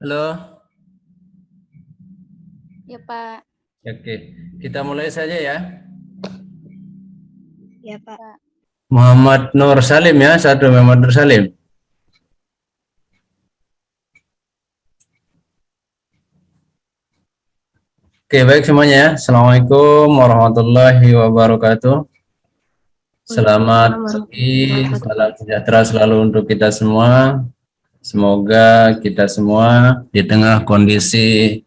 Halo, Ya, Pak. oke. Kita mulai saja ya. Ya, Pak. Muhammad Nur Salim ya, satu Muhammad Nur Salim. Oke, baik semuanya ya. Assalamualaikum warahmatullahi wabarakatuh. Selamat pagi, salam sejahtera selalu untuk kita semua. Semoga kita semua di tengah kondisi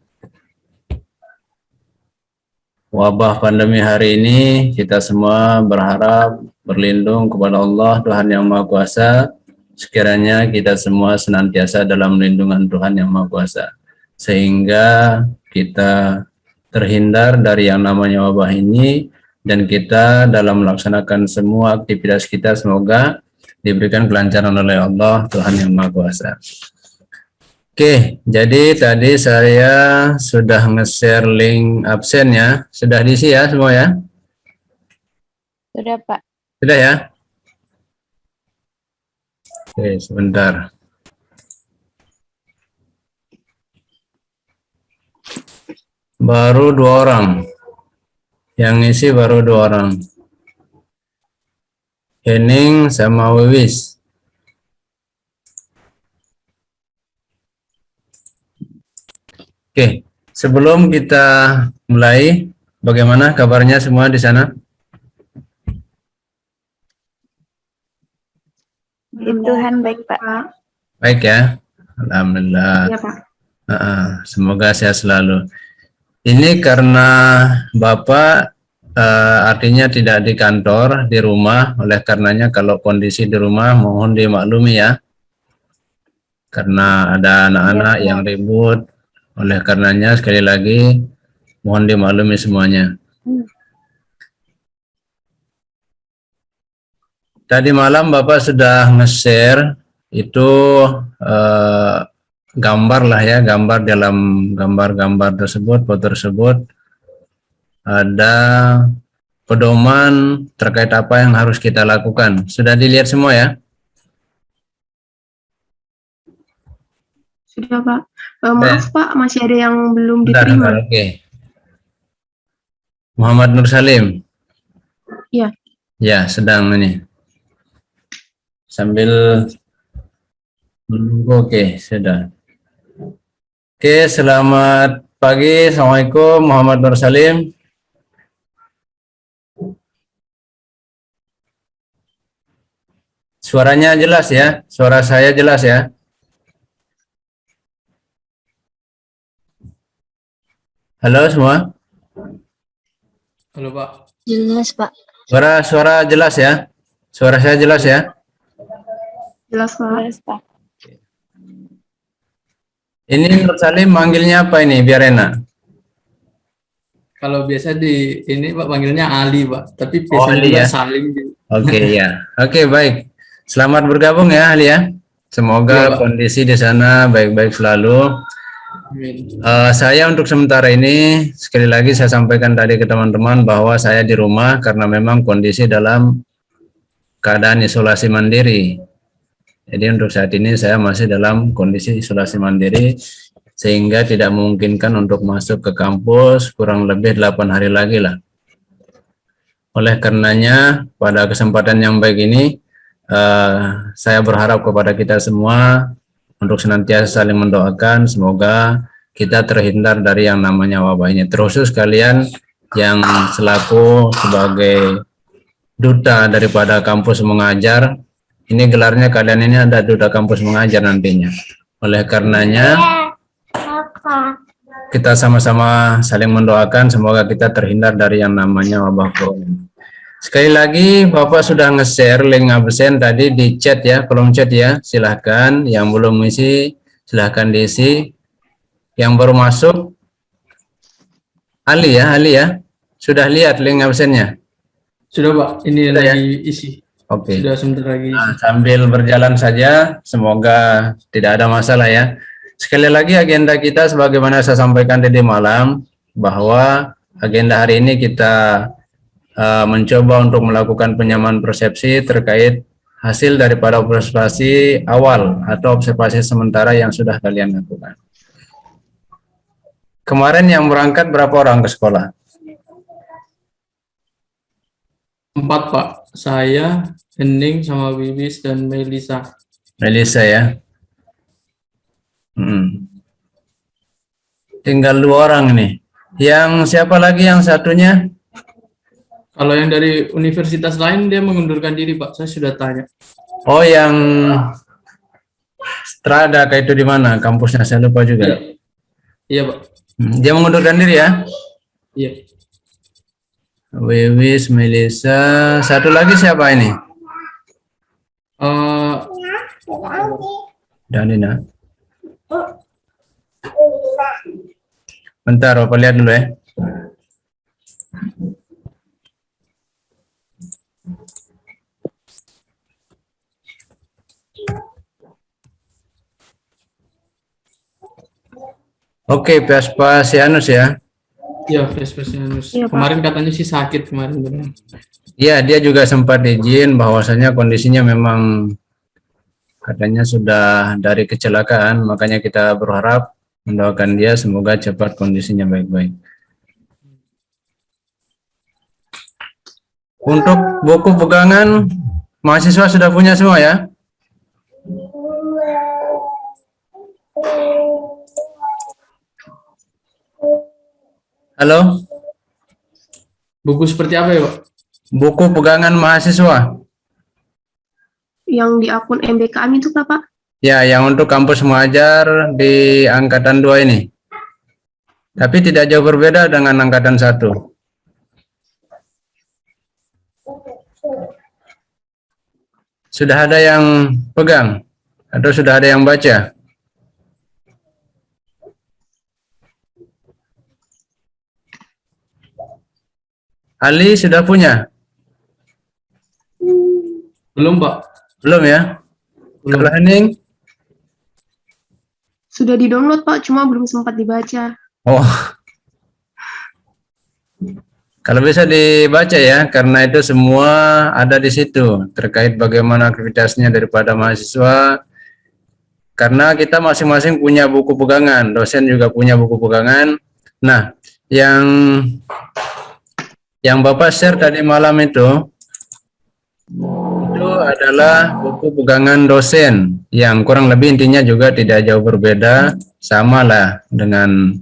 wabah pandemi hari ini, kita semua berharap berlindung kepada Allah, Tuhan Yang Maha Kuasa. Sekiranya kita semua senantiasa dalam lindungan Tuhan Yang Maha Kuasa, sehingga kita terhindar dari yang namanya wabah ini, dan kita dalam melaksanakan semua aktivitas kita semoga diberikan kelancaran oleh Allah, Tuhan Yang Maha Kuasa. Oke, jadi tadi saya sudah nge-share link absen ya. Sudah diisi ya semua ya? Sudah, Pak. Sudah ya? Oke, sebentar. Baru 2 orang. Yang ngisi baru 2 orang. Hening sama Wiwis. Oke, sebelum kita mulai, bagaimana kabarnya semua di sana? Tuhan baik, Pak. Baik ya? Alhamdulillah. Ya, Pak. Semoga sehat selalu. Ini karena Bapak artinya tidak di kantor, di rumah, oleh karenanya kalau kondisi di rumah mohon dimaklumi ya. Karena ada anak-anak yang ribut, oleh karenanya sekali lagi mohon dimaklumi semuanya. Tadi malam Bapak sudah nge-share itu gambar lah ya, gambar dalam gambar-gambar tersebut, foto tersebut ada pedoman terkait apa yang harus kita lakukan. Sudah dilihat semua ya? Sudah, Pak. Maaf, Pak, masih ada yang belum Bentar, diterima. oke. Muhammad Nur Salim. Ya. Ya, sedang ini. Sambil menunggu, oke, sudah. Oke, selamat pagi. Assalamualaikum, Muhammad Nur Salim. Suaranya jelas ya? Suara saya jelas ya? Halo semua? Halo, Pak. Jelas, Pak. Suara jelas ya? Suara saya jelas ya? Jelas, Pak. Jelas, Pak. Ini Nur Salim manggilnya apa ini biar enak? Kalau biasa di ini Pak panggilnya Ali, Pak. Tapi Oh, biasanya Ali juga ya? Salim. Oke ya. Oke, baik. Selamat bergabung ya Ali ya. Semoga Iya, Pak. kondisi di sana baik-baik selalu. Amin. Saya untuk sementara ini sekali lagi saya sampaikan tadi ke teman-teman bahwa saya di rumah karena memang kondisi dalam keadaan isolasi mandiri. Jadi untuk saat ini saya masih dalam kondisi isolasi mandiri sehingga tidak memungkinkan untuk masuk ke kampus kurang lebih 8 hari lagi lah. Oleh karenanya pada kesempatan yang baik ini saya berharap kepada kita semua untuk senantiasa saling mendoakan semoga kita terhindar dari yang namanya wabah ini. Terkhusus kalian yang selaku sebagai duta daripada kampus mengajar, ini gelarnya kalian ini ada duta kampus mengajar nantinya. Oleh karenanya kita sama-sama saling mendoakan semoga kita terhindar dari yang namanya wabah corona. Sekali lagi Bapak sudah nge-share link absen tadi di chat ya, kolom chat ya. Silahkan yang belum isi silahkan diisi. Yang baru masuk Ali ya. Sudah lihat link absennya? Sudah, Pak. Ini Sudah, lagi ya? isi. Oke. Sudah sebentar lagi isi. Sambil berjalan saja, semoga tidak ada masalah ya. Sekali lagi agenda kita sebagaimana saya sampaikan tadi malam bahwa agenda hari ini kita mencoba untuk melakukan penyamaan persepsi terkait hasil daripada observasi awal atau observasi sementara yang sudah kalian lakukan. Kemarin yang berangkat berapa orang ke sekolah? 4 Pak. Saya, Hening, sama Wiwis dan Melisa. Melisa ya. Hmm. Tinggal 2 orang nih. Yang siapa lagi yang satunya? Kalau yang dari universitas lain dia mengundurkan diri Pak. Saya sudah tanya. Oh, yang Strada kayak itu di mana? Kampusnya saya lupa juga. Iya, iya Pak. Dia mengundurkan diri ya? Iya. Wiwis, Melisa. Satu lagi siapa ini? Eh, Danina. Bentar, Bapak lihat dulu ya. Oke, Vespasianus ya. iya, Vespasianus. Iya, Pak. Kemarin katanya sih sakit kemarin benar. Iya, dia juga sempat izin bahwasanya kondisinya memang katanya sudah dari kecelakaan, makanya kita berharap mendoakan dia semoga cepat kondisinya baik-baik. Untuk buku pegangan mahasiswa sudah punya semua ya? Halo? Buku seperti apa ya Pak? Buku pegangan mahasiswa? Yang di akun MBKM itu Pak? Ya, yang untuk kampus Muajar di angkatan 2 ini. Tapi tidak jauh berbeda dengan angkatan 1. Sudah ada yang pegang? Atau sudah ada yang baca? Ali sudah punya? Belum Pak. Belum ya? Belum. Kalau Hening? Sudah di-download Pak, cuma belum sempat dibaca. Oh, kalau bisa dibaca ya, karena itu semua ada di situ terkait bagaimana aktivitasnya daripada mahasiswa. Karena kita masing-masing punya buku pegangan, dosen juga punya buku pegangan. Nah, yang Bapak share tadi malam itu adalah buku pegangan dosen yang kurang lebih intinya juga tidak jauh berbeda, sama lah dengan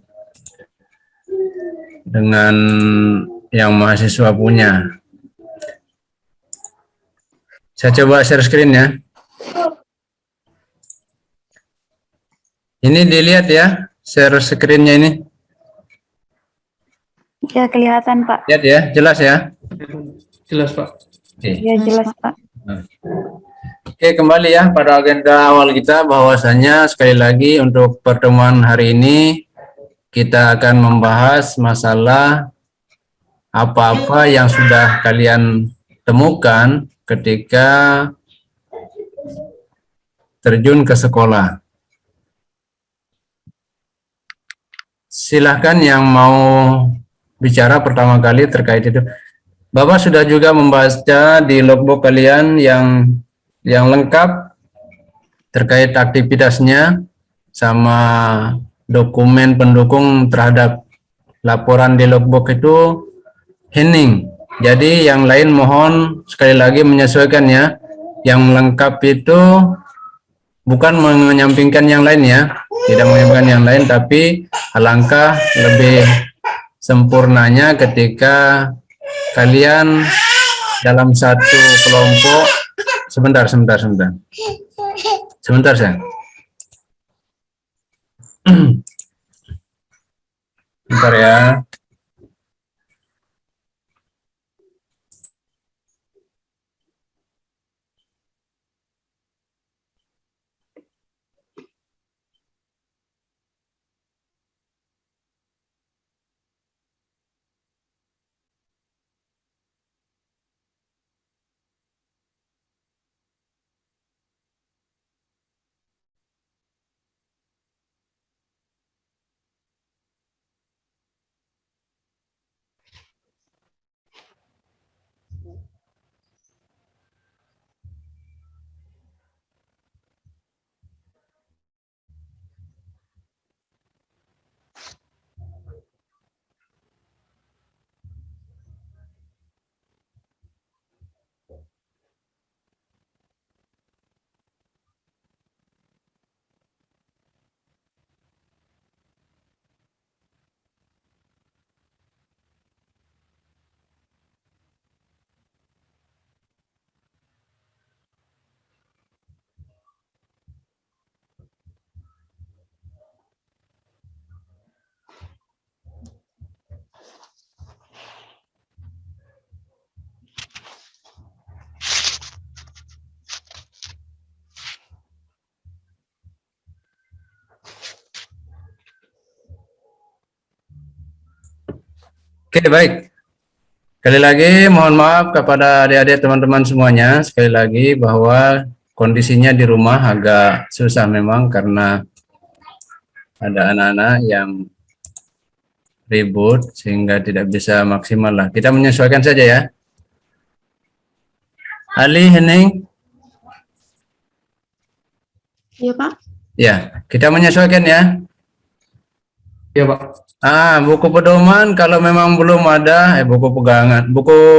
yang mahasiswa punya. Saya coba share screen ya. Ini dilihat ya, share screen-nya ini. Ya, kelihatan, Pak. Lihat ya, jelas ya. Jelas Pak. Oke. Ya, jelas, Pak. Oke, kembali ya pada agenda awal kita, bahwasanya sekali lagi untuk pertemuan hari ini kita akan membahas masalah apa-apa yang sudah kalian temukan ketika terjun ke sekolah. Silahkan yang mau bicara pertama kali terkait itu. Bapak sudah juga membaca di logbook kalian yang lengkap terkait aktivitasnya sama dokumen pendukung terhadap laporan di logbook itu Hening. Jadi yang lain mohon sekali lagi menyesuaikan ya. Yang lengkap itu bukan menyampingkan yang lain ya, tidak menyampingkan yang lain, tapi alangkah lebih sempurnanya ketika kalian dalam satu kelompok. Sebentar saya. Bentar ya. Oke, baik. Sekali lagi mohon maaf kepada adik-adik teman-teman semuanya. Sekali lagi bahwa kondisinya di rumah agak susah memang karena ada anak-anak yang ribut sehingga tidak bisa maksimal lah. Kita menyesuaikan saja ya. Ali, Hening. Iya, Pak. Ya, kita menyesuaikan ya. Iya, Pak. Buku pedoman kalau memang belum ada, buku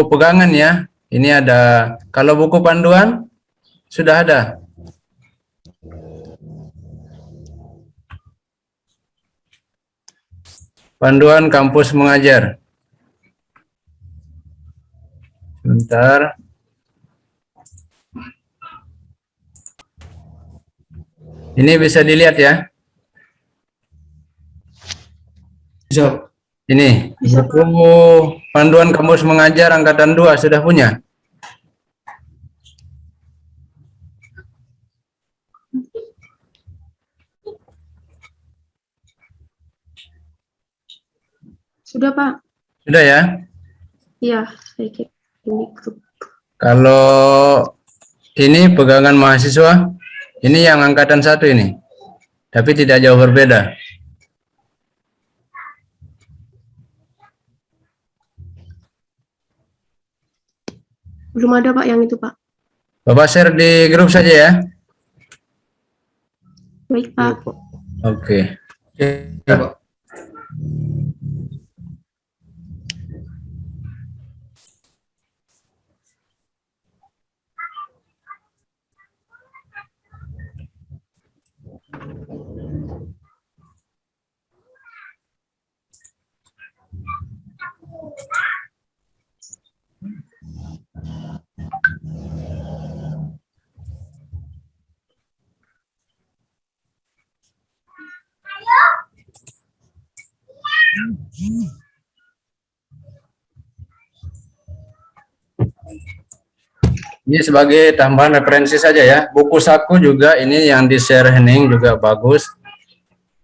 pegangan ya. Ini ada. Kalau buku panduan sudah ada. Panduan kampus mengajar. Sebentar. Ini bisa dilihat ya. Bisa. Ini buku panduan kampus mengajar angkatan 2 sudah punya. Sudah, Pak. Sudah ya. Iya, saya kira ini grup. Kalau ini pegangan mahasiswa, ini yang angkatan 1 ini. Tapi tidak jauh berbeda. Belum ada, Pak, yang itu, Pak. Bapak share di grup saja ya. Baik, Iya, Pak. Pak. Oke. Iya, Pak. Ini sebagai tambahan referensi saja ya. Buku saku juga ini yang di share Hening juga bagus.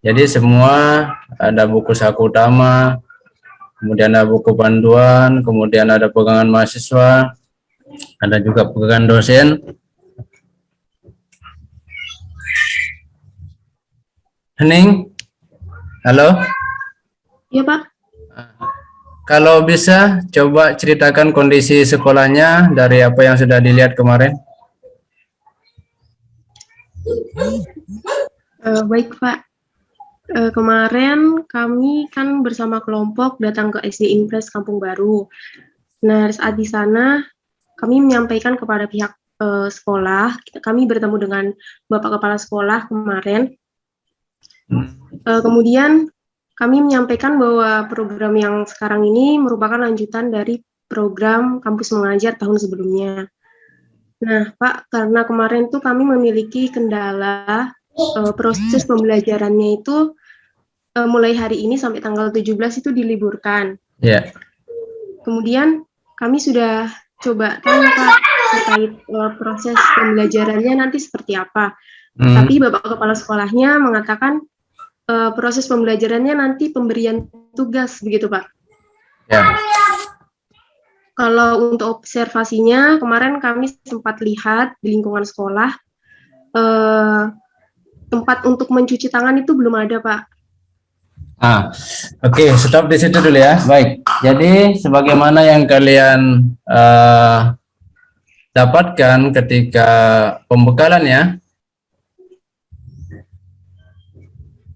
Jadi semua ada buku saku utama, kemudian ada buku panduan, kemudian ada pegangan mahasiswa, ada juga pegangan dosen. Hening, halo? Iya, Pak. Kalau bisa, coba ceritakan kondisi sekolahnya dari apa yang sudah dilihat kemarin. Baik, Pak. Kemarin kami kan bersama kelompok datang ke SD Impres Kampung Baru. Nah, saat di sana kami menyampaikan kepada pihak sekolah, kami bertemu dengan Bapak Kepala Sekolah kemarin. Kemudian kami menyampaikan bahwa program yang sekarang ini merupakan lanjutan dari program kampus mengajar tahun sebelumnya. Nah, Pak, karena kemarin tuh kami memiliki kendala proses pembelajarannya itu mulai hari ini sampai tanggal 17 itu diliburkan. Ya. Kemudian kami sudah coba tanya, Pak, terkait proses pembelajarannya nanti seperti apa. Tapi Bapak Kepala Sekolahnya mengatakan proses pembelajarannya nanti pemberian tugas, begitu, Pak. Ya. Kalau untuk observasinya, kemarin kami sempat lihat di lingkungan sekolah, tempat untuk mencuci tangan itu belum ada, Pak. Oke, stop di situ dulu ya. Baik, jadi sebagaimana yang kalian dapatkan ketika pembekalan ya.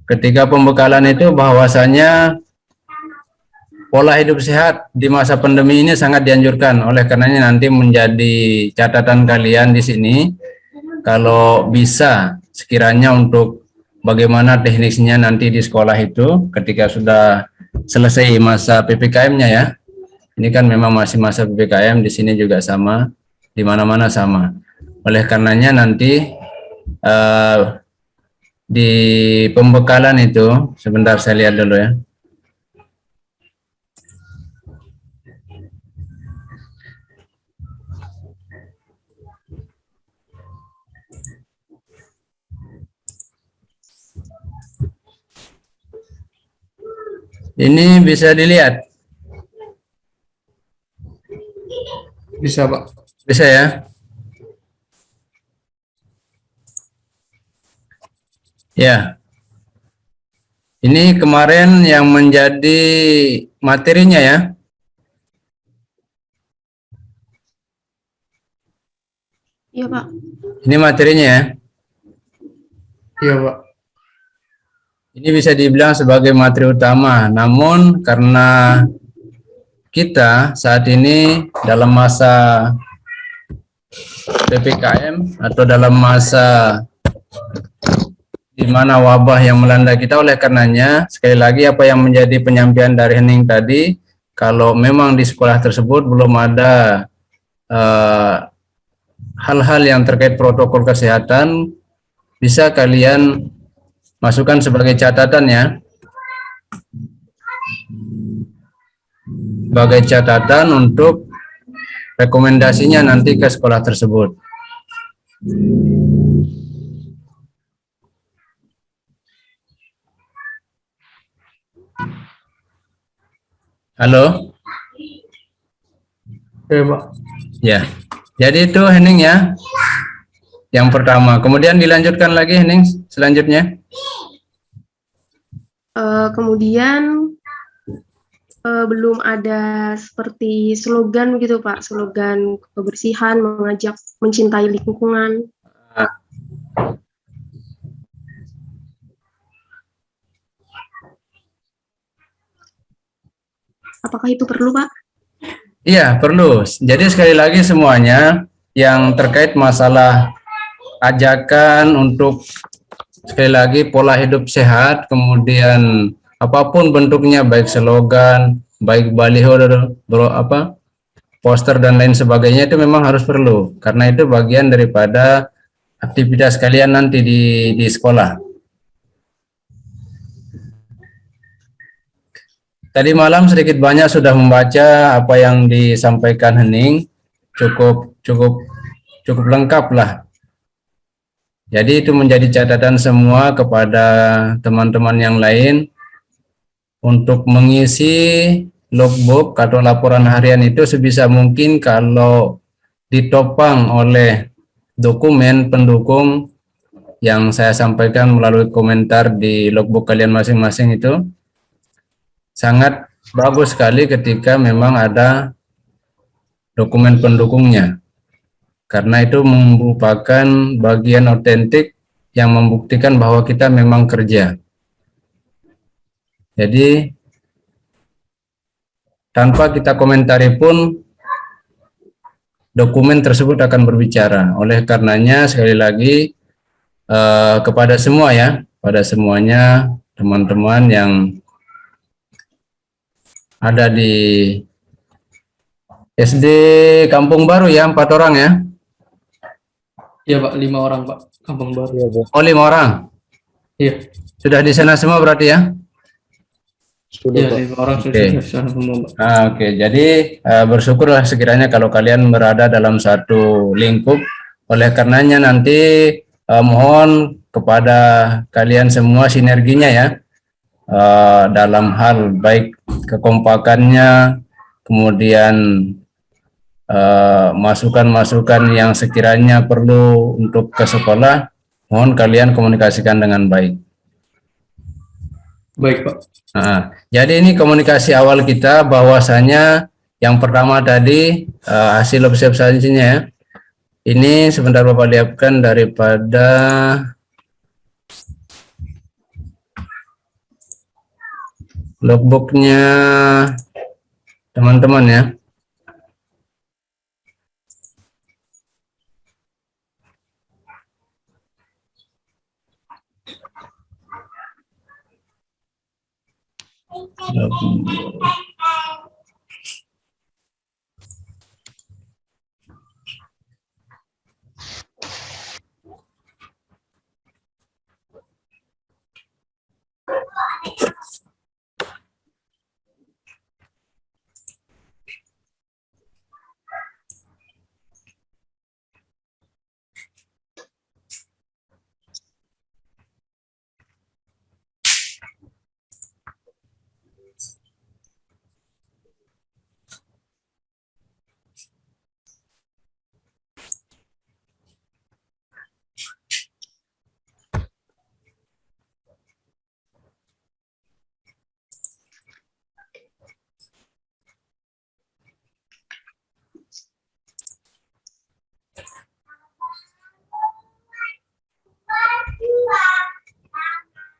Ketika pembekalan itu bahwasanya pola hidup sehat di masa pandemi ini sangat dianjurkan. Oleh karenanya nanti menjadi catatan kalian di sini kalau bisa sekiranya untuk bagaimana teknisnya nanti di sekolah itu ketika sudah selesai masa PPKM-nya ya. Ini kan memang masih masa PPKM, di sini juga sama, di mana-mana sama. Oleh karenanya nanti di pembekalan itu, sebentar saya lihat dulu ya. Ini bisa dilihat Bisa, Pak. Bisa ya? Ya. Ini kemarin yang menjadi materinya ya. Iya, Pak. Ini materinya ya. Iya, Pak. Ini bisa dibilang sebagai materi utama. Namun karena kita saat ini dalam masa PPKM atau dalam masa di mana wabah yang melanda kita, oleh karenanya sekali lagi apa yang menjadi penyampaian dari Hening tadi, kalau memang di sekolah tersebut belum ada hal-hal yang terkait protokol kesehatan, bisa kalian masukkan sebagai catatan ya, sebagai catatan untuk rekomendasinya nanti ke sekolah tersebut. Halo? Oke, Pak. Ya, jadi itu Hening ya, yang pertama. Kemudian dilanjutkan lagi Hening selanjutnya. Kemudian belum ada seperti slogan gitu Pak, slogan kebersihan, mengajak mencintai lingkungan. Apakah itu perlu Pak? Iya, perlu. Jadi sekali lagi semuanya yang terkait masalah ajakan untuk sekali lagi pola hidup sehat, kemudian apapun bentuknya, baik slogan, baik baliho, poster dan lain sebagainya, itu memang harus perlu karena itu bagian daripada aktivitas kalian nanti di sekolah. Tadi malam sedikit banyak sudah membaca apa yang disampaikan Hening, cukup lengkap lah. Jadi itu menjadi catatan semua kepada teman-teman yang lain untuk mengisi logbook atau laporan harian itu sebisa mungkin kalau ditopang oleh dokumen pendukung yang saya sampaikan melalui komentar di logbook kalian masing-masing itu sangat bagus sekali ketika memang ada dokumen pendukungnya. Karena itu merupakan bagian otentik yang membuktikan bahwa kita memang kerja. Jadi tanpa kita komentari pun dokumen tersebut akan berbicara. Oleh karenanya sekali lagi kepada semua ya, pada semuanya teman-teman yang ada di SD Kampung Baru ya, 4 orang ya. Iya, Pak. 5 orang, Pak. Kampung Baru. Oh, 5 orang. Iya. Sudah di sana semua berarti ya? Iya, 5 orang sudah di sana semua, Pak. Oke. Jadi bersyukurlah sekiranya kalau kalian berada dalam satu lingkup. Oleh karenanya nanti mohon kepada kalian semua sinerginya ya, dalam hal baik kekompakannya, kemudian masukan-masukan yang sekiranya perlu untuk ke sekolah, mohon kalian komunikasikan dengan baik. Baik, Pak. Jadi ini komunikasi awal kita, bahwasanya yang pertama tadi hasil observasinya ya. Ini sebentar Bapak lihatkan daripada logbooknya teman-teman ya.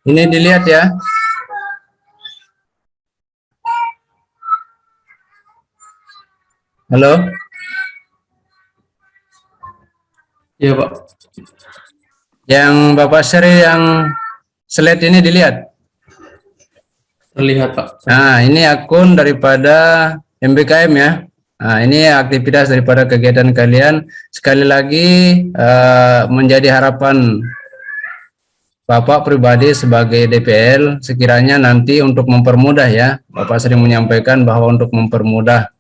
Ini dilihat ya. Halo? Iya, Pak. Yang Bapak share yang slide ini dilihat. Terlihat, Pak. Nah, ini akun daripada MBKM ya. Nah, ini aktivitas daripada kegiatan kalian. Sekali lagi menjadi harapan Bapak pribadi sebagai DPL, sekiranya nanti untuk mempermudah ya, Bapak sering menyampaikan bahwa untuk mempermudah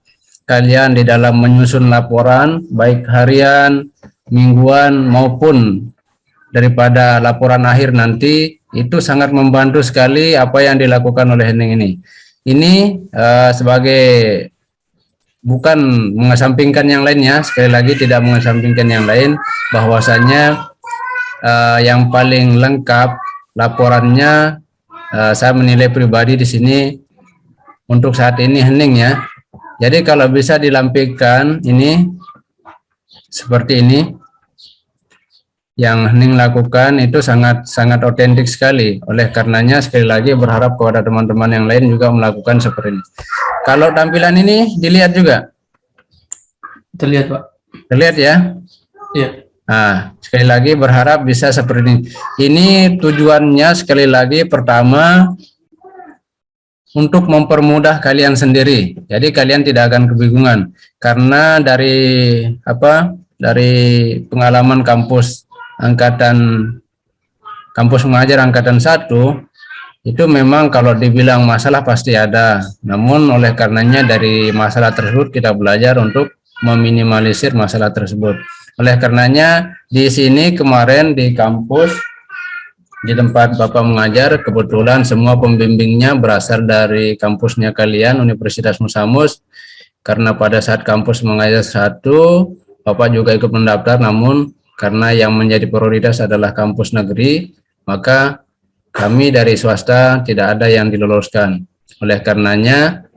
kalian di dalam menyusun laporan, baik harian, mingguan, maupun daripada laporan akhir nanti, itu sangat membantu sekali apa yang dilakukan oleh Hening ini. Ini sebagai bukan mengesampingkan yang lainnya, sekali lagi tidak mengesampingkan yang lain, bahwasanya yang paling lengkap laporannya saya menilai pribadi di sini untuk saat ini Hening ya. Jadi kalau bisa dilampirkan ini seperti ini yang Hening lakukan itu sangat otentik sekali. Oleh karenanya sekali lagi berharap kepada teman-teman yang lain juga melakukan seperti ini. Kalau tampilan ini dilihat juga. Terlihat, Pak. Terlihat ya? Iya. Nah, sekali lagi berharap bisa seperti ini. Ini tujuannya sekali lagi pertama untuk mempermudah kalian sendiri. Jadi kalian tidak akan kebingungan karena dari pengalaman kampus mengajar angkatan 1 itu memang kalau dibilang masalah pasti ada. Namun oleh karenanya dari masalah tersebut kita belajar untuk meminimalisir masalah tersebut. Oleh karenanya di sini kemarin di kampus di tempat Bapak mengajar kebetulan semua pembimbingnya berasal dari kampusnya kalian Universitas Musamus, karena pada saat kampus mengajar 1 Bapak juga ikut mendaftar, namun karena yang menjadi prioritas adalah kampus negeri maka kami dari swasta tidak ada yang diloloskan. Oleh karenanya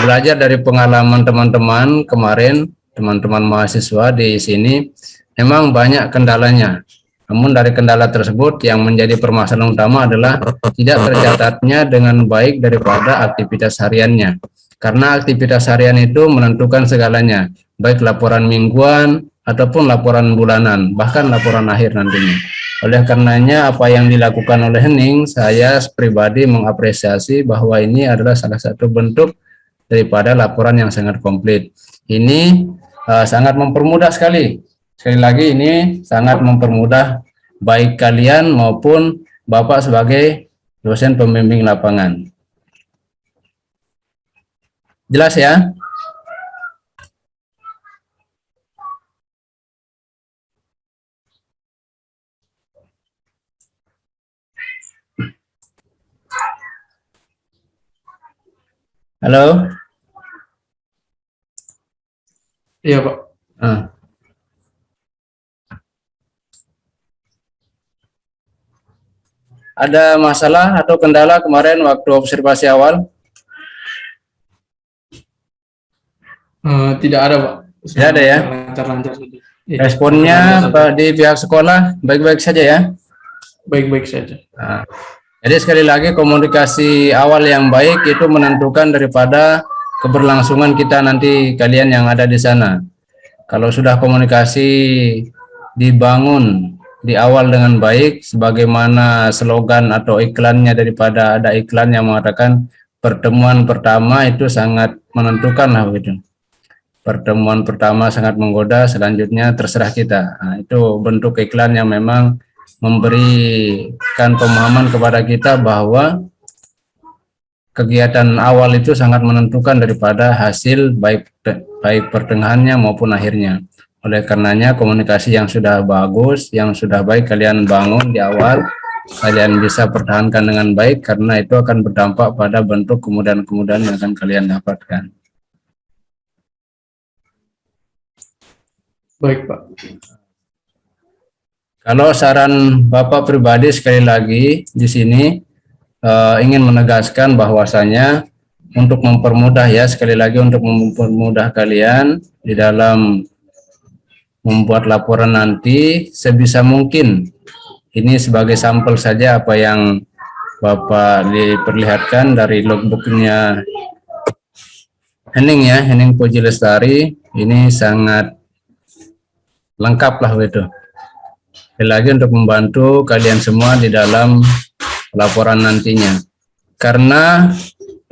belajar dari pengalaman teman-teman kemarin, teman-teman mahasiswa di sini memang banyak kendalanya. Namun dari kendala tersebut yang menjadi permasalahan utama adalah tidak tercatatnya dengan baik daripada aktivitas hariannya. Karena aktivitas harian itu menentukan segalanya, baik laporan mingguan ataupun laporan bulanan, bahkan laporan akhir nantinya. Oleh karenanya apa yang dilakukan oleh Hening, saya pribadi mengapresiasi bahwa ini adalah salah satu bentuk daripada laporan yang sangat komplit. Ini sangat mempermudah sekali. Sekali lagi ini sangat mempermudah baik kalian maupun Bapak sebagai dosen pembimbing lapangan. Jelas ya? Halo? Iya, Pak. Ada masalah atau kendala kemarin waktu observasi awal? Tidak ada, Pak. Tidak ada ya? Lancar-lancar saja. Iya, Responnya lancar-lancar saja. di pihak sekolah baik-baik saja ya? Baik-baik saja. Nah, jadi sekali lagi komunikasi awal yang baik itu menentukan daripada keberlangsungan kita nanti kalian yang ada di sana. Kalau sudah komunikasi dibangun di awal dengan baik, sebagaimana slogan atau iklannya daripada ada iklan yang mengatakan pertemuan pertama itu sangat menentukan lah begitu. Pertemuan pertama sangat menggoda, selanjutnya terserah kita. Nah, itu bentuk iklan yang memang memberikan pemahaman kepada kita bahwa kegiatan awal itu sangat menentukan daripada hasil baik pertengahannya maupun akhirnya. Oleh karenanya komunikasi yang sudah bagus, yang sudah baik kalian bangun di awal, kalian bisa pertahankan dengan baik karena itu akan berdampak pada bentuk kemudahan-kemudahan yang akan kalian dapatkan. Baik, Pak. Kalau saran Bapak pribadi sekali lagi di sini ingin menegaskan bahwasanya untuk mempermudah ya, sekali lagi untuk mempermudah kalian di dalam membuat laporan nanti sebisa mungkin, ini sebagai sampel saja apa yang Bapak diperlihatkan dari logbooknya Hening ya, Hening Puji Lestari, ini sangat lengkap lah begitu. Sekali lagi untuk membantu kalian semua di dalam laporan nantinya. Karena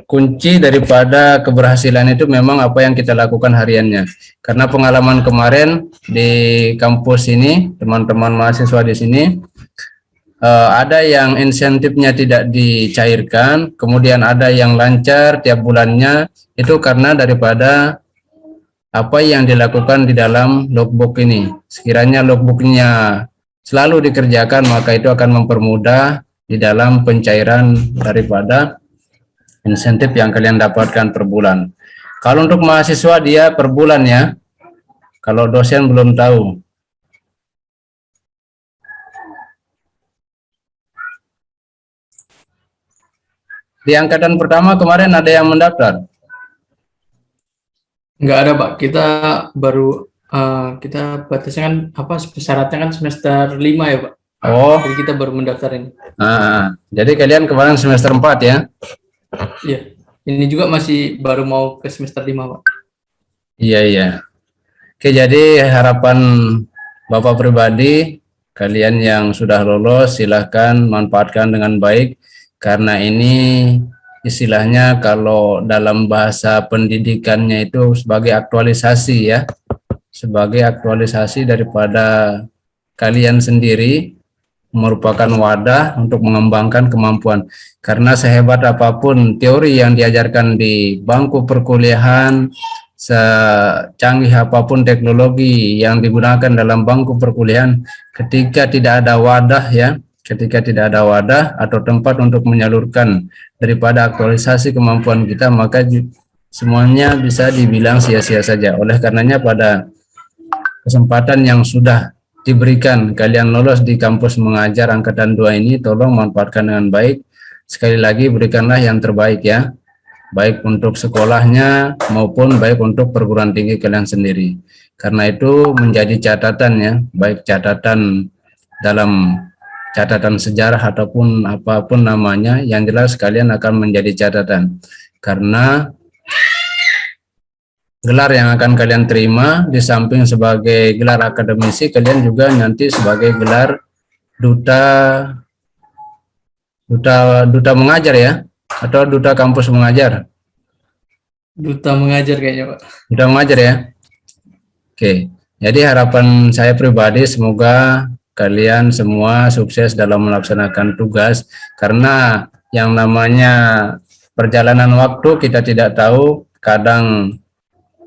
kunci daripada keberhasilan itu memang apa yang kita lakukan hariannya. Karena pengalaman kemarin di kampus ini, teman-teman mahasiswa di sini, ada yang insentifnya tidak dicairkan, kemudian ada yang lancar tiap bulannya, itu karena daripada apa yang dilakukan di dalam logbook ini. Sekiranya logbooknya selalu dikerjakan, maka itu akan mempermudah di dalam pencairan daripada insentif yang kalian dapatkan per bulan. Kalau untuk mahasiswa dia per bulan ya, kalau dosen belum tahu. Di angkatan pertama kemarin ada yang mendaftar? Nggak ada, Pak. Kita baru kita batasnya kan apa syaratnya kan semester 5 ya, Pak. Oh, Jadi kita baru mendaftar ini. jadi kalian kemarin semester 4 ya? Iya. Ini juga masih baru mau ke semester 5, Pak. Iya, iya. Oke, jadi harapan Bapak pribadi, kalian yang sudah lolos silahkan manfaatkan dengan baik, karena ini istilahnya kalau dalam bahasa pendidikannya itu sebagai aktualisasi ya, sebagai aktualisasi daripada kalian sendiri, merupakan wadah untuk mengembangkan kemampuan. Karena sehebat apapun teori yang diajarkan di bangku perkuliahan, secanggih apapun teknologi yang digunakan dalam bangku perkuliahan, ketika tidak ada wadah ya, ketika tidak ada wadah atau tempat untuk menyalurkan daripada aktualisasi kemampuan kita, maka semuanya bisa dibilang sia-sia saja. Oleh karenanya pada kesempatan yang sudah diberikan kalian lolos di kampus mengajar angkatan 2 ini, tolong manfaatkan dengan baik. Sekali lagi berikanlah yang terbaik ya, baik untuk sekolahnya maupun baik untuk perguruan tinggi kalian sendiri. Karena itu menjadi catatan ya, baik catatan dalam catatan sejarah ataupun apapun namanya, yang jelas kalian akan menjadi catatan. Karena gelar yang akan kalian terima di samping sebagai gelar akademisi, kalian juga nanti sebagai gelar duta mengajar ya, atau duta kampus mengajar. Duta mengajar kayaknya, Pak. Duta mengajar ya. Oke, jadi harapan saya pribadi semoga kalian semua sukses dalam melaksanakan tugas, karena yang namanya perjalanan waktu kita tidak tahu. Kadang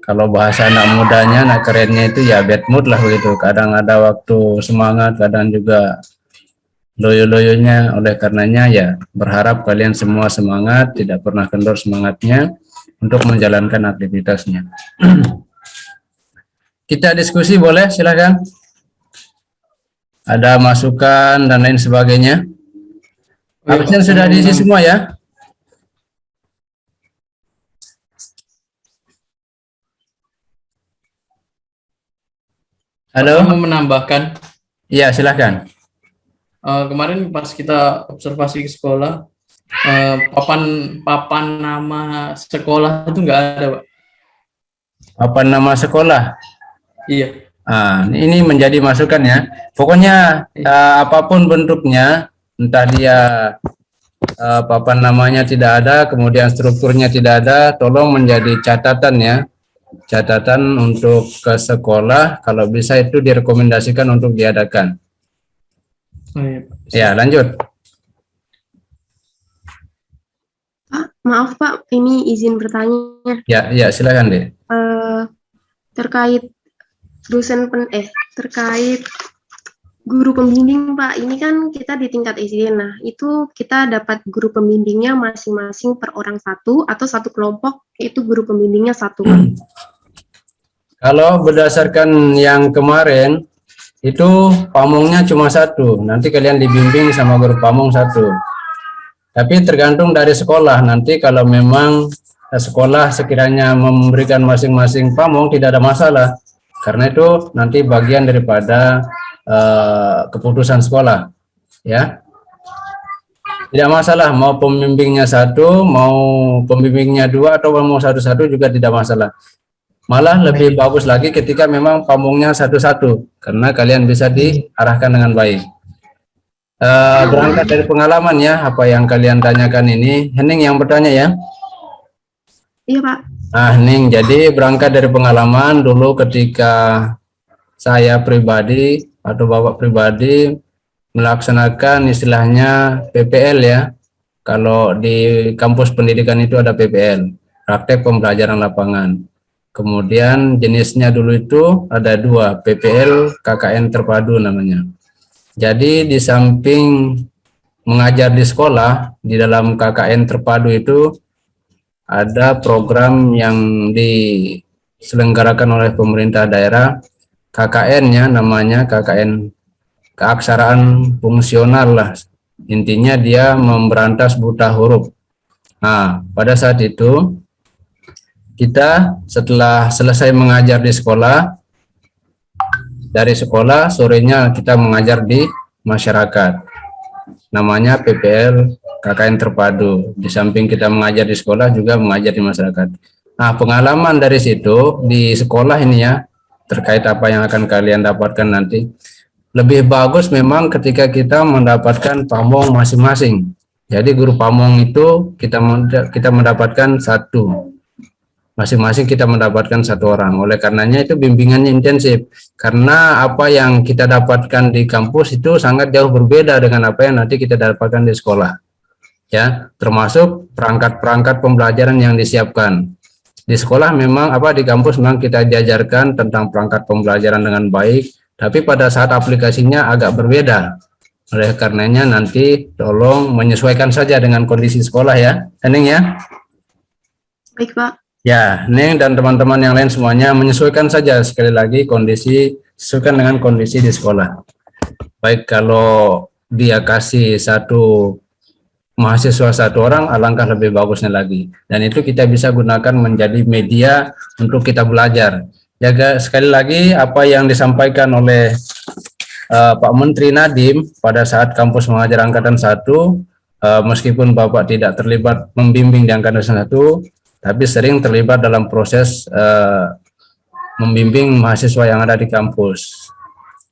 kalau bahasa anak mudanya, anak kerennya itu ya bad mood lah begitu. Kadang ada waktu semangat, kadang juga loyo-loyonya. Oleh karenanya ya berharap kalian semua semangat, tidak pernah kendor semangatnya untuk menjalankan aktivitasnya. Kita diskusi boleh, silakan. Ada masukan dan lain sebagainya. Absen sudah diisi semua ya? Halo? Mau menambahkan, Iya, silakan. kemarin pas kita observasi ke sekolah, papan nama sekolah itu nggak ada, Pak. Apa nama sekolah? Iya. Ini menjadi masukan ya. Pokoknya apapun bentuknya, entah dia papan namanya tidak ada, kemudian strukturnya tidak ada, tolong menjadi catatan ya. Catatan untuk ke sekolah, kalau bisa itu direkomendasikan untuk diadakan. Oh, iya, Pak. Ya, lanjut. Pak, maaf Pak, ini izin bertanya. Ya, silakan deh. Terkait terkait guru pembimbing Pak, ini kan kita di tingkat SD, nah itu kita dapat guru pembimbingnya masing-masing per orang satu, atau satu kelompok itu guru pembimbingnya satu. Kalau berdasarkan yang kemarin, itu pamongnya cuma satu, nanti kalian dibimbing sama guru pamong satu. Tapi tergantung dari sekolah, nanti kalau memang sekolah sekiranya memberikan masing-masing pamong tidak ada masalah. Karena itu nanti bagian daripada keputusan sekolah, ya. Tidak masalah, mau pembimbingnya satu, mau pembimbingnya dua, atau mau satu-satu juga tidak masalah. Malah lebih bagus lagi ketika memang pamongnya satu-satu, karena kalian bisa diarahkan dengan baik. Berangkat dari pengalaman ya, apa yang kalian tanyakan ini, Hening yang bertanya ya. Iya, Pak. Nah, Hening, jadi berangkat dari pengalaman dulu ketika saya pribadi atau Bapak pribadi melaksanakan istilahnya PPL ya. Kalau di kampus pendidikan itu ada PPL, praktek pembelajaran lapangan. Kemudian jenisnya dulu itu ada dua, PPL KKN terpadu namanya. Jadi di samping mengajar di sekolah, di dalam KKN terpadu itu ada program yang diselenggarakan oleh pemerintah daerah, KKN-nya namanya KKN keaksaraan fungsional lah. Intinya dia memberantas buta huruf. Nah, pada saat itu kita setelah selesai mengajar di sekolah, dari sekolah sorenya kita mengajar di masyarakat. Namanya PPL KKN terpadu. Di samping kita mengajar di sekolah juga mengajar di masyarakat. Nah, pengalaman dari situ di sekolah ini ya, terkait apa yang akan kalian dapatkan nanti. Lebih bagus memang ketika kita mendapatkan pamong masing-masing. Jadi guru pamong itu kita mendapatkan satu. Masing-masing kita mendapatkan satu orang. Oleh karenanya itu bimbingannya intensif. Karena apa yang kita dapatkan di kampus itu sangat jauh berbeda dengan apa yang nanti kita dapatkan di sekolah. Ya, termasuk perangkat-perangkat pembelajaran yang disiapkan. Di sekolah memang di kampus memang kita diajarkan tentang perangkat pembelajaran dengan baik, tapi pada saat aplikasinya agak berbeda. Oleh karenanya nanti tolong menyesuaikan saja dengan kondisi sekolah ya, Hening ya. Baik, Pak. Ya, Neng dan teman-teman yang lain semuanya menyesuaikan saja sekali lagi sesuaikan dengan kondisi di sekolah. Baik, kalau dia kasih satu mahasiswa satu orang, alangkah lebih bagusnya lagi. Dan itu kita bisa gunakan menjadi media untuk kita belajar. Jaga sekali lagi apa yang disampaikan oleh Pak Menteri Nadiem pada saat kampus mengajar angkatan 1, meskipun Bapak tidak terlibat membimbing di angkatan 1, tapi sering terlibat dalam proses membimbing mahasiswa yang ada di kampus.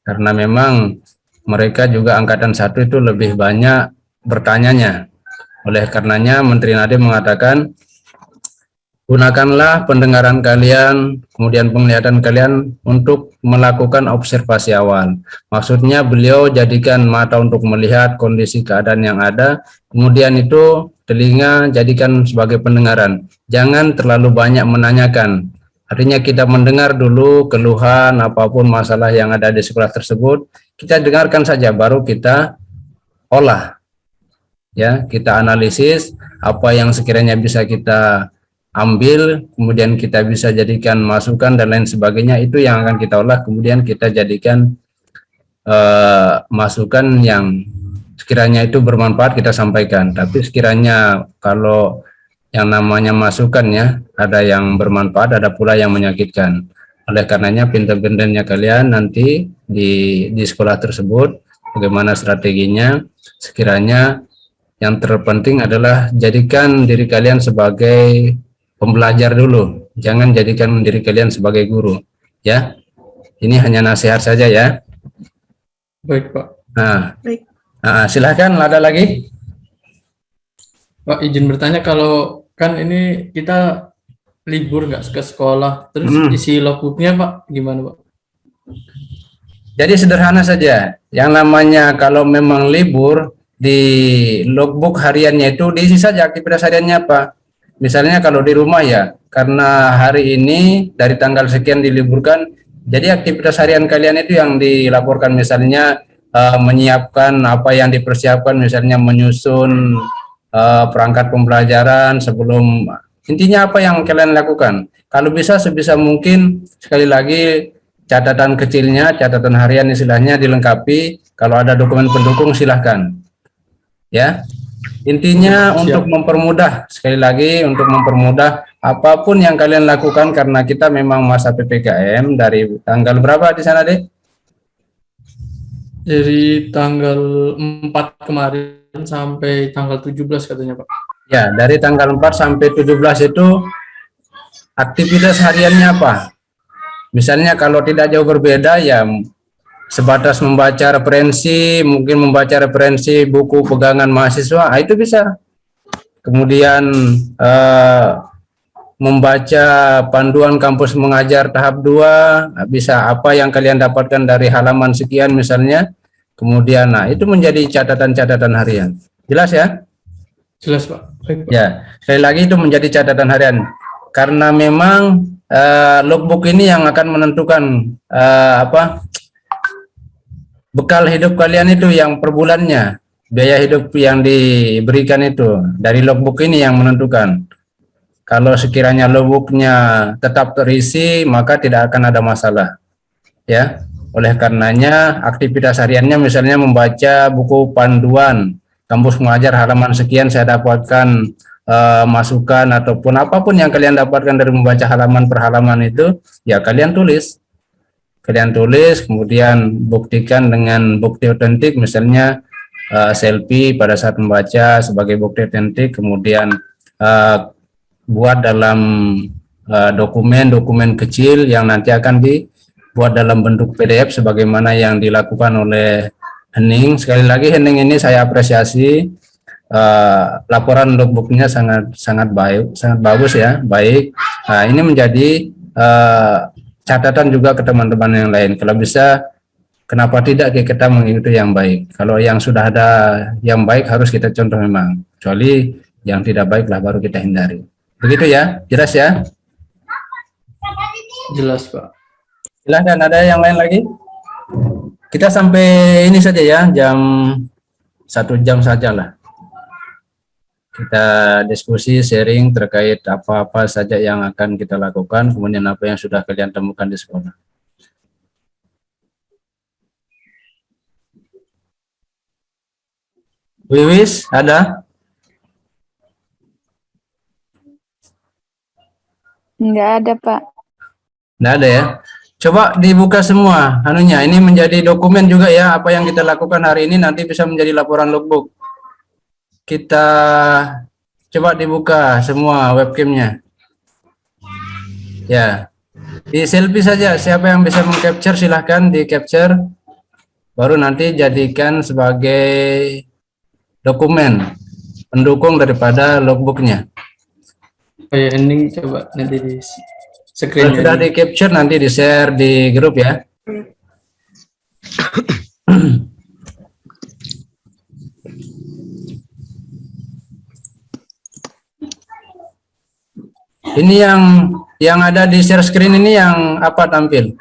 Karena memang mereka juga angkatan 1 itu lebih banyak bertanyanya. Oleh karenanya Menteri Nadiem mengatakan, gunakanlah pendengaran kalian, kemudian penglihatan kalian untuk melakukan observasi awal. Maksudnya beliau jadikan mata untuk melihat kondisi keadaan yang ada, kemudian itu telinga jadikan sebagai pendengaran. Jangan terlalu banyak menanyakan. Artinya kita mendengar dulu keluhan apapun masalah yang ada di sekolah tersebut, kita dengarkan saja baru kita olah. Ya, kita analisis apa yang sekiranya bisa kita ambil, kemudian kita bisa jadikan masukan dan lain sebagainya, itu yang akan kita olah, kemudian kita jadikan masukan yang sekiranya itu bermanfaat kita sampaikan. Tapi sekiranya kalau yang namanya masukan ya, ada yang bermanfaat, ada pula yang menyakitkan. Oleh karenanya pintar-pintarnya kalian nanti di sekolah tersebut, bagaimana strateginya, sekiranya yang terpenting adalah jadikan diri kalian sebagai pembelajar dulu, jangan jadikan diri kalian sebagai guru, ya. Ini hanya nasihat saja ya. Baik, Pak. Baik. Silakan, ada lagi? Pak, izin bertanya, kalau kan ini kita libur nggak ke sekolah, terus isi logbooknya Pak gimana Pak? Jadi sederhana saja, yang namanya kalau memang libur, di logbook hariannya itu diisi saja aktivitas hariannya Pak. Misalnya kalau di rumah ya, karena hari ini dari tanggal sekian diliburkan, jadi aktivitas harian kalian itu yang dilaporkan, misalnya menyiapkan apa yang dipersiapkan, misalnya menyusun perangkat pembelajaran sebelum, intinya apa yang kalian lakukan. Kalau bisa sebisa mungkin, sekali lagi catatan kecilnya, catatan harian istilahnya dilengkapi, kalau ada dokumen pendukung silahkan. Ya, intinya untuk mempermudah, sekali lagi untuk mempermudah apapun yang kalian lakukan, karena kita memang masa PPKM dari tanggal berapa di sana, Dek? Dari tanggal 4 kemarin sampai tanggal 17 katanya Pak. Ya, dari tanggal 4 sampai 17 itu aktivitas hariannya apa? Misalnya kalau tidak jauh berbeda ya sebatas membaca referensi, mungkin membaca referensi buku pegangan mahasiswa, itu bisa. Kemudian membaca panduan kampus mengajar tahap 2, bisa apa yang kalian dapatkan dari halaman sekian misalnya. Kemudian itu menjadi catatan-catatan harian. Jelas ya? Jelas Pak. Baik, Pak. Ya, sekali lagi itu menjadi catatan harian. Karena memang logbook ini yang akan menentukan bekal hidup kalian itu yang per bulannya, biaya hidup yang diberikan itu dari logbook ini yang menentukan. Kalau sekiranya logbooknya tetap terisi, maka tidak akan ada masalah. Ya, oleh karenanya aktivitas hariannya misalnya membaca buku panduan kampus mengajar halaman sekian, saya dapatkan masukan ataupun apapun yang kalian dapatkan dari membaca halaman per halaman itu, ya kalian tulis. Kemudian buktikan dengan bukti otentik, misalnya selfie pada saat membaca sebagai bukti otentik, kemudian buat dalam dokumen kecil yang nanti akan dibuat dalam bentuk PDF sebagaimana yang dilakukan oleh Hening. Sekali lagi Hening ini saya apresiasi, laporan logbooknya sangat baik, sangat bagus ya, baik. Nah, ini menjadi catatan juga ke teman-teman yang lain. Kalau bisa, kenapa tidak kita mengikuti yang baik? Kalau yang sudah ada yang baik harus kita contoh memang. Kecuali yang tidak baiklah baru kita hindari. Begitu ya, jelas ya? Jelas Pak. Silahkan, ada yang lain lagi? Kita sampai ini saja ya, jam 1 jam sajalah. Kita diskusi, sharing terkait apa-apa saja yang akan kita lakukan, kemudian apa yang sudah kalian temukan di sekolah. Wiwis, ada? Enggak ada, Pak. Nggak ada ya? Coba dibuka semua anunya. Ini menjadi dokumen juga ya, apa yang kita lakukan hari ini nanti bisa menjadi laporan logbook. Kita coba dibuka semua webcamnya. Ya, di selfie saja. Siapa yang bisa mengcapture silahkan di capture. Baru nanti jadikan sebagai dokumen pendukung daripada logbooknya. Oh ya, ending coba nanti di Kalau screen. sudah di capture nanti di share di grup ya. Ini yang ada di share screen ini yang apa tampil?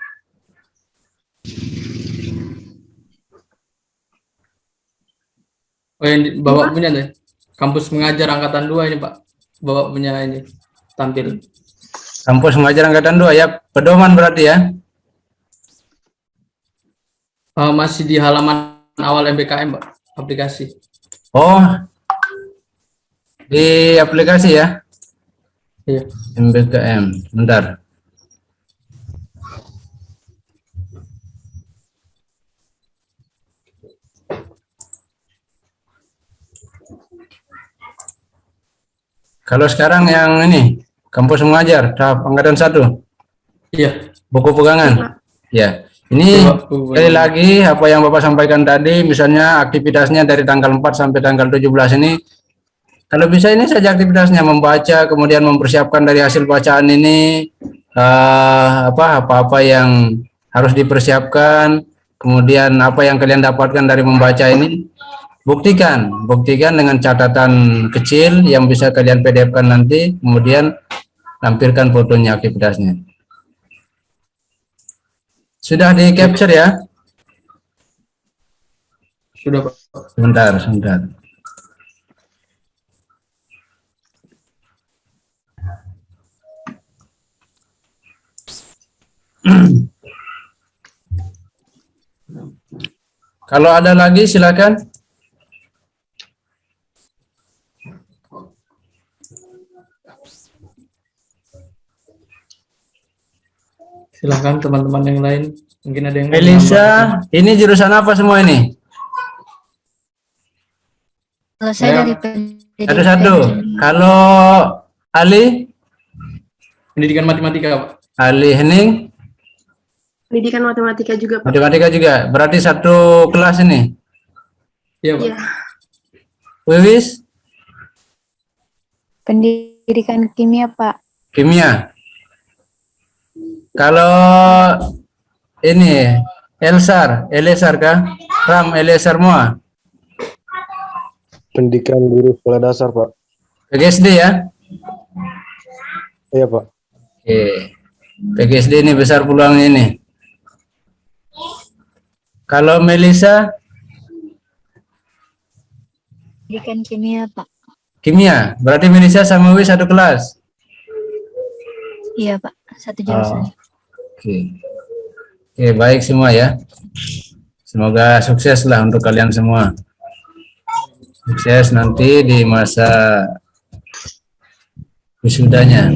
Oh yang Bapak punya deh. Kampus mengajar angkatan 2 ini Pak. Bapak punya ini tampil. Kampus mengajar angkatan 2 ya, pedoman berarti ya. Masih di halaman awal MBKM Pak, aplikasi. Oh, di aplikasi ya. Iya. MBKM, bentar. Kalau sekarang yang ini, kampus mengajar, tahap angkatan 1. Iya. Buku pegangan. Ya, ini sekali lagi apa yang Bapak sampaikan tadi, misalnya aktivitasnya dari tanggal 4 sampai tanggal 17 ini, kalau bisa ini saja aktivitasnya, membaca, kemudian mempersiapkan dari hasil bacaan ini, apa-apa yang harus dipersiapkan, kemudian apa yang kalian dapatkan dari membaca ini, buktikan dengan catatan kecil yang bisa kalian PDF-kan nanti, kemudian tampilkan fotonya aktivitasnya. Sudah di capture ya? Sudah Pak. Sebentar. Kalau ada lagi silakan. Silakan teman-teman yang lain. Mungkin ada yang Elisa, ini jurusan apa semua ini? Kalau saya Ya. dari pendidikan Satu-satu. kimia. Kalau Ali, Pendidikan matematika, Pak. Ali Hening, Pendidikan matematika juga, Pak. matematika juga. Berarti satu kelas ini. Iya, Pak. Iya. Wiwis, Pendidikan kimia, Pak. kimia. Kalau ini Elesar kah? Ram, Elesar semua. Pendidikan guru sekolah dasar, Pak. PGSD ya? Iya, Pak. Oke. PGSD ini besar peluangnya ini. Kalau Melisa, Pendidikan kimia, Pak. kimia. Berarti Melisa sama Wiwis satu kelas. Iya, Pak. Satu jurusan. Oke. Oke, baik semua ya. Semoga sukses lah untuk kalian semua. Sukses nanti di masa wisudanya.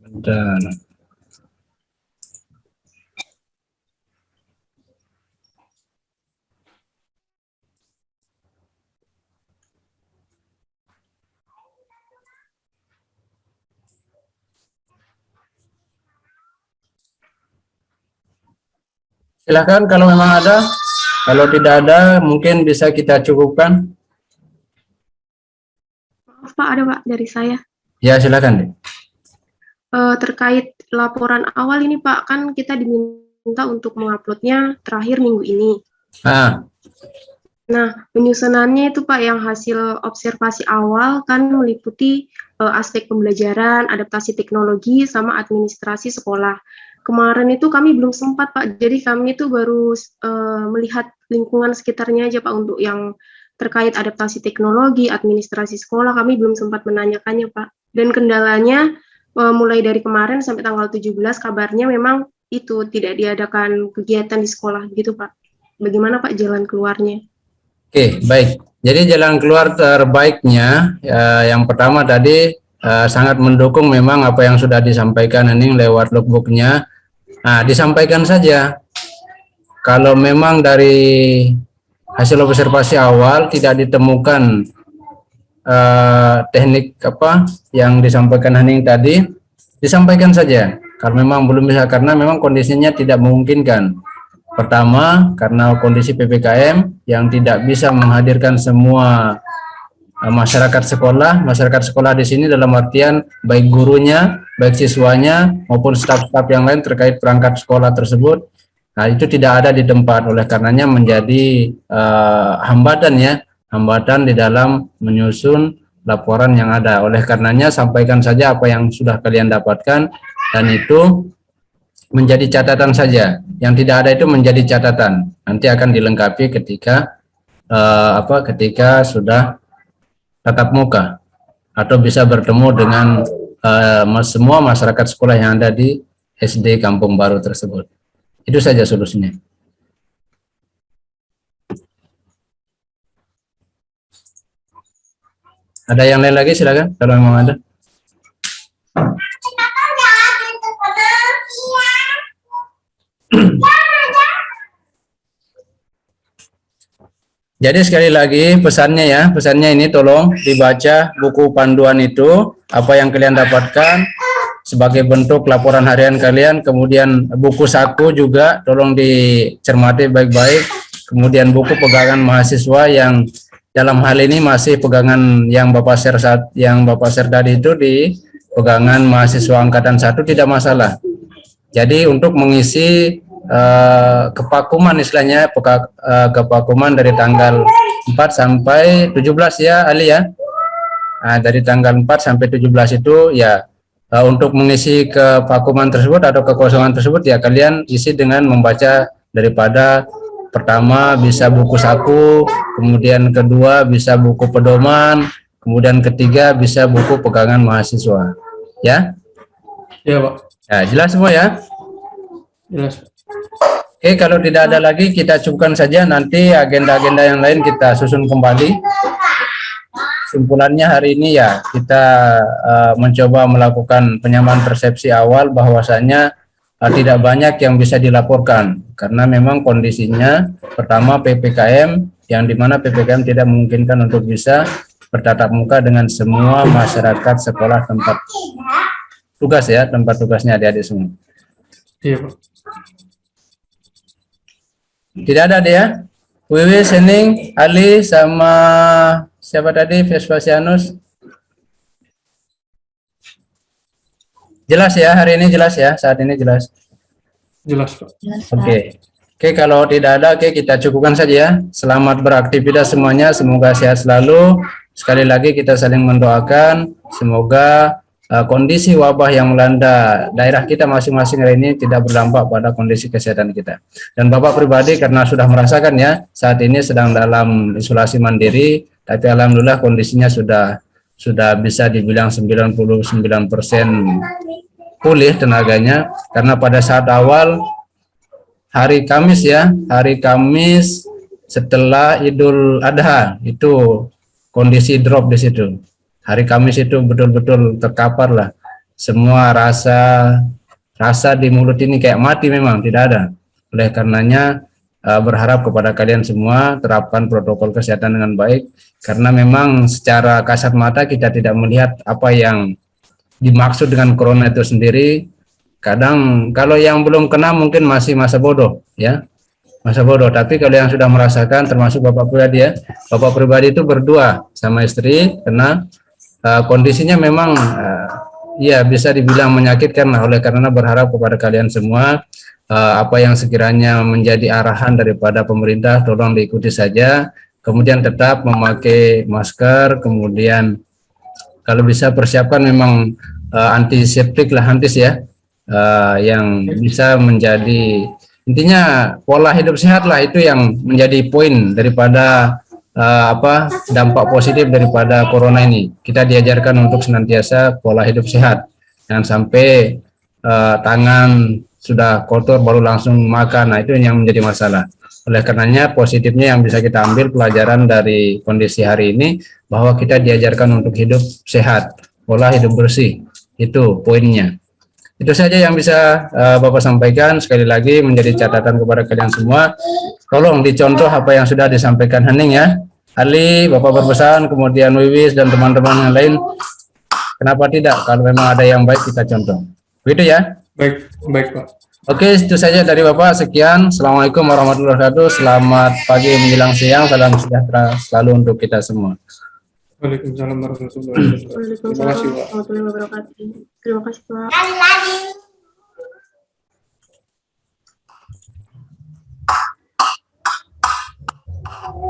Bentar. Silakan kalau memang ada. Kalau tidak ada, mungkin bisa kita cukupkan. Maaf, Pak, ada, Pak, dari saya. Ya, silakan. Dek. Terkait laporan awal ini, Pak, kan kita diminta untuk menguploadnya terakhir minggu ini. Ah, Nah, penyusunannya itu, Pak, yang hasil observasi awal kan meliputi aspek pembelajaran, adaptasi teknologi, sama administrasi sekolah. Kemarin itu kami belum sempat, Pak, jadi kami itu baru melihat lingkungan sekitarnya aja, Pak, untuk yang terkait adaptasi teknologi, administrasi sekolah, kami belum sempat menanyakannya, Pak. Dan kendalanya mulai dari kemarin sampai tanggal 17 kabarnya memang itu tidak diadakan kegiatan di sekolah gitu, Pak. Bagaimana, Pak, jalan keluarnya? oke, baik. Jadi jalan keluar terbaiknya, yang pertama tadi sangat mendukung memang apa yang sudah disampaikan ini lewat logbooknya. Nah, disampaikan saja. Kalau memang dari hasil observasi awal tidak ditemukan teknik apa yang disampaikan Hening tadi, disampaikan saja. Kalau memang belum bisa, karena memang kondisinya tidak memungkinkan. Pertama, karena kondisi PPKM yang tidak bisa menghadirkan semua masyarakat sekolah. Masyarakat sekolah di sini dalam artian baik gurunya, baik siswanya, maupun staf-staf yang lain terkait perangkat sekolah tersebut. Nah, itu tidak ada di tempat, oleh karenanya menjadi hambatan ya, hambatan di dalam menyusun laporan yang ada. Oleh karenanya sampaikan saja apa yang sudah kalian dapatkan, dan itu menjadi catatan saja. Yang tidak ada itu menjadi catatan. Nanti akan dilengkapi ketika ketika sudah tatap muka atau bisa bertemu dengan semua masyarakat sekolah yang ada di SD Kampung Baru tersebut. Itu saja solusinya. Ada yang lain lagi, silakan kalau memang ada. Jadi sekali lagi pesannya ini tolong dibaca buku panduan itu, apa yang kalian dapatkan sebagai bentuk laporan harian kalian, kemudian buku saku juga tolong dicermati baik-baik, kemudian buku pegangan mahasiswa yang dalam hal ini masih pegangan yang Bapak share tadi itu di pegangan mahasiswa angkatan 1 tidak masalah. Jadi untuk mengisi kepakuman istilahnya, kepakuman dari tanggal 4 sampai 17 ya Ali ya. Nah, dari tanggal 4 sampai 17 itu ya untuk mengisi kepakuman tersebut atau kekosongan tersebut ya kalian isi dengan membaca daripada pertama bisa buku saku, kemudian kedua bisa buku pedoman, kemudian ketiga bisa buku pegangan mahasiswa. Ya? Iya, Pak. Ya, jelas semua ya? Jelas. Oke, kalau tidak ada lagi kita cukupkan saja, nanti agenda-agenda yang lain kita susun kembali. kesimpulannya hari ini ya kita mencoba melakukan penyamaan persepsi awal bahwasanya tidak banyak yang bisa dilaporkan karena memang kondisinya pertama PPKM yang dimana PPKM tidak memungkinkan untuk bisa bertatap muka dengan semua masyarakat sekolah tempat tugas ya, tempat tugasnya adik-adik semua. Iya, Pak. Tidak ada dia? Wiwi, Sening, Ali, sama siapa tadi? Vespasianus. Jelas ya, hari ini jelas ya, saat ini jelas. Jelas, Pak. Jelas, Pak. Oke. Oke, kalau tidak ada, oke kita cukupkan saja ya. Selamat beraktivitas semuanya, semoga sehat selalu. Sekali lagi kita saling mendoakan, semoga kondisi wabah yang melanda daerah kita masing-masing hari ini tidak berdampak pada kondisi kesehatan kita. Dan Bapak pribadi karena sudah merasakan ya, saat ini sedang dalam isolasi mandiri, tapi alhamdulillah kondisinya sudah bisa dibilang 99% pulih tenaganya, karena pada saat awal hari Kamis ya, hari Kamis setelah Idul Adha itu kondisi drop di situ. Hari Kamis itu betul-betul terkapar lah. Semua rasa di mulut ini kayak mati memang tidak ada. Oleh karenanya berharap kepada kalian semua terapkan protokol kesehatan dengan baik karena memang secara kasat mata kita tidak melihat apa yang dimaksud dengan corona itu sendiri. Kadang kalau yang belum kena mungkin masih masa bodoh ya, masa bodoh. Tapi kalau yang sudah merasakan, termasuk Bapak pribadi ya, Bapak pribadi itu berdua sama istri karena kondisinya memang ya bisa dibilang menyakitkan lah. Oleh karena berharap kepada kalian semua apa yang sekiranya menjadi arahan daripada pemerintah tolong diikuti saja, kemudian tetap memakai masker, kemudian kalau bisa persiapkan memang antiseptik lah, antis ya, yang bisa menjadi intinya pola hidup sehat lah, itu yang menjadi poin daripada dampak positif daripada corona ini. Kita diajarkan untuk senantiasa pola hidup sehat, jangan sampai tangan sudah kotor baru langsung makan. Nah itu yang menjadi masalah. Oleh karenanya positifnya yang bisa kita ambil pelajaran dari kondisi hari ini bahwa kita diajarkan untuk hidup sehat, pola hidup bersih, itu poinnya. Itu saja yang bisa Bapak sampaikan. Sekali lagi menjadi catatan kepada kalian semua. Tolong dicontoh apa yang sudah disampaikan Hening ya. Ali, Bapak berpesan, kemudian Wiwis dan teman-teman yang lain. Kenapa tidak? Kalau memang ada yang baik kita contoh. Begitu ya? Baik, baik, Pak. Oke, itu saja dari Bapak. Sekian. Assalamualaikum warahmatullahi wabarakatuh. Selamat pagi menjelang siang. Salam sejahtera selalu untuk kita semua. Waalaikumsalam warahmatullahi wabarakatuh. Terima Waalaikumsalam kasih, Pak. warahmatullahi wabarakatuh. Terima kasih, Pak.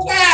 Yeah.